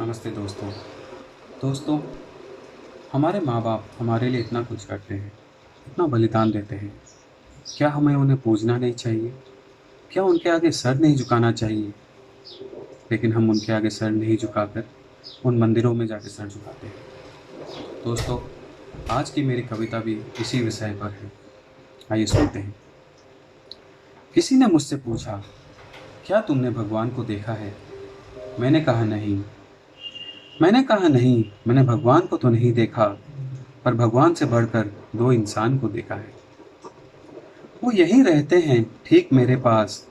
नमस्ते दोस्तों। दोस्तों, हमारे माँ बाप हमारे लिए इतना कुछ करते हैं, इतना बलिदान देते हैं। क्या हमें उन्हें पूजना नहीं चाहिए? क्या उनके आगे सर नहीं झुकाना चाहिए? लेकिन हम उनके आगे सर नहीं झुकाकर उन मंदिरों में जाकर सर झुकाते हैं। दोस्तों, आज की मेरी कविता भी इसी विषय पर है। आइए सुनते हैं। किसी ने मुझसे पूछा, क्या तुमने भगवान को देखा है? मैंने कहा नहीं। मैंने भगवान को तो नहीं देखा, पर भगवान से बढ़कर दो इंसान को देखा है। वो यहीं रहते हैं ठीक मेरे पास,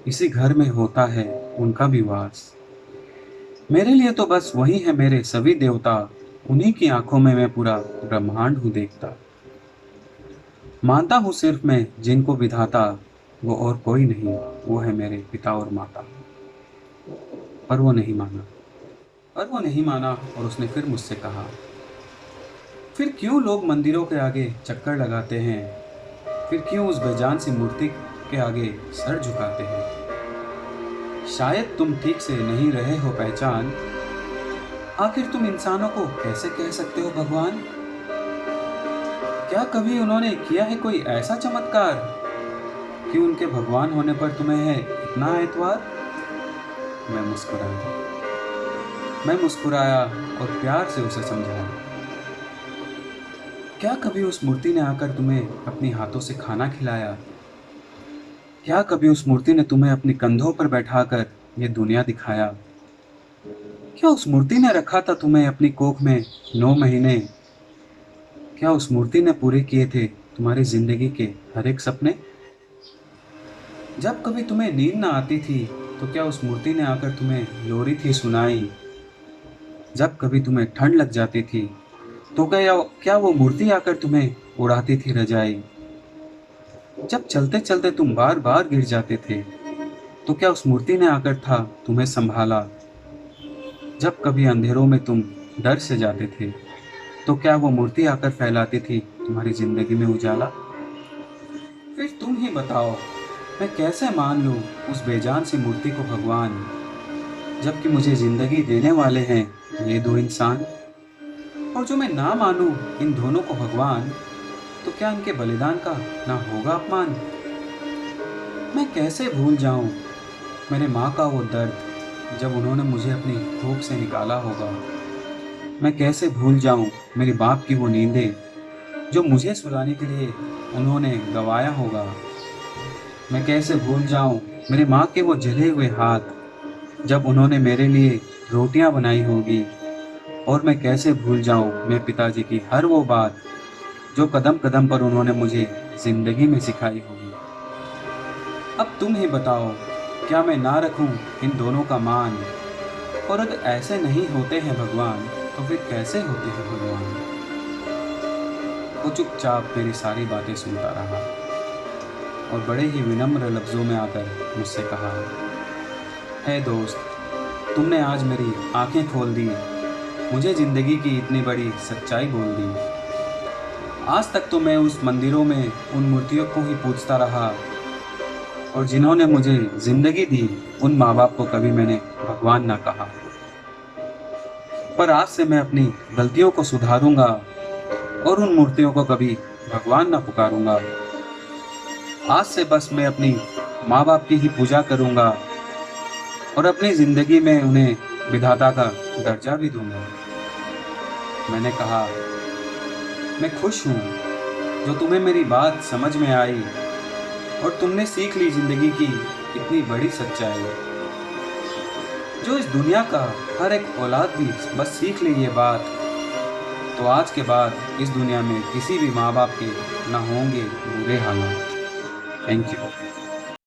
इसी घर में होता है उनका भी वास। मेरे लिए तो बस वही है मेरे सभी देवता, उन्हीं की आंखों में मैं पूरा ब्रह्मांड हूँ देखता। मानता हूँ सिर्फ मैं जिनको विधाता, वो और कोई नहीं, वो है मेरे पिता और माता। पर वो नहीं माना और उसने फिर मुझसे कहा, फिर क्यों लोग मंदिरों के आगे चक्कर लगाते हैं? फिर क्यों उस बेजान सी मूर्ति के आगे सर झुकाते हैं? शायद तुम ठीक से नहीं रहे हो पहचान, आखिर तुम इंसानों को कैसे कह सकते हो भगवान? क्या कभी उन्होंने किया है कोई ऐसा चमत्कार कि उनके भगवान होने पर तुम्हें है इतना एतवार? मैं मुस्कुराया मैं मुस्कुराया और प्यार से उसे समझाया। क्या कभी उस मूर्ति ने आकर तुम्हें अपने हाथों से खाना खिलाया? क्या कभी उस मूर्ति ने तुम्हें अपने कंधों पर बैठाकर ये दुनिया दिखाया? क्या उस मूर्ति ने रखा था तुम्हें अपनी कोख में 9 महीने? क्या उस मूर्ति ने पूरे किए थे तुम्हारी जिंदगी के हर एक सपने? जब कभी तुम्हें नींद ना आती थी, तो क्या उस मूर्ति ने आकर तुम्हें लोरी थी सुनाई? जब कभी तुम्हें ठंड लग जाती थी, तो क्या वो मूर्ति आकर तुम्हें उड़ाती थी रजाई? जब चलते चलते तुम बार बार गिर जाते थे, तो क्या उस मूर्ति ने आकर था तुम्हें संभाला? जब कभी अंधेरों में तुम डर से जाते थे, तो क्या वो मूर्ति आकर फैलाती थी तुम्हारी जिंदगी में उजाला? फिर तुम ही बताओ, मैं कैसे मान लूं उस बेजान सी मूर्ति को भगवान, जबकि मुझे जिंदगी देने वाले हैं ये दो इंसान। और जो मैं ना मानूं इन दोनों को भगवान, तो क्या इनके बलिदान का ना होगा अपमान? मैं कैसे भूल जाऊं मेरे माँ का वो दर्द, जब उन्होंने मुझे अपनी कोख से निकाला होगा। मैं कैसे भूल जाऊं मेरे बाप की वो नींदें, जो मुझे सुलाने के लिए उन्होंने गवाया होगा। मैं कैसे भूल जाऊं मेरी माँ के वो जले हुए हाथ, जब उन्होंने मेरे लिए रोटियां बनाई होगी। और मैं कैसे भूल जाऊं मेरे पिताजी की हर वो बात, जो कदम कदम पर उन्होंने मुझे जिंदगी में सिखाई होगी। अब तुम ही बताओ, क्या मैं ना रखूं इन दोनों का मान? और अगर ऐसे नहीं होते हैं भगवान, तो फिर कैसे होते हैं भगवान? वो चुपचाप मेरी सारी बातें सुनता रहा और बड़े ही विनम्र लफ्ज़ों में आकर मुझसे कहा, है दोस्त, तुमने आज मेरी आंखें खोल दी, मुझे ज़िंदगी की इतनी बड़ी सच्चाई बोल दी। आज तक तो मैं उस मंदिरों में उन मूर्तियों को ही पूजता रहा, और जिन्होंने मुझे ज़िंदगी दी उन माँ बाप को कभी मैंने भगवान ना कहा। पर आज से मैं अपनी गलतियों को सुधारूंगा और उन मूर्तियों को कभी भगवान ना पुकारूंगा। आज से बस मैं अपनी माँ बाप की ही पूजा करूंगा और अपनी ज़िंदगी में उन्हें विधाता का दर्जा भी दूंगा। मैंने कहा, मैं खुश हूँ जो तुम्हें मेरी बात समझ में आई और तुमने सीख ली ज़िंदगी की इतनी बड़ी सच्चाई, जो इस दुनिया का हर एक औलाद भी बस सीख ले ये बात, तो आज के बाद इस दुनिया में किसी भी माँ बाप के ना होंगे बुरे हालात। Thank you.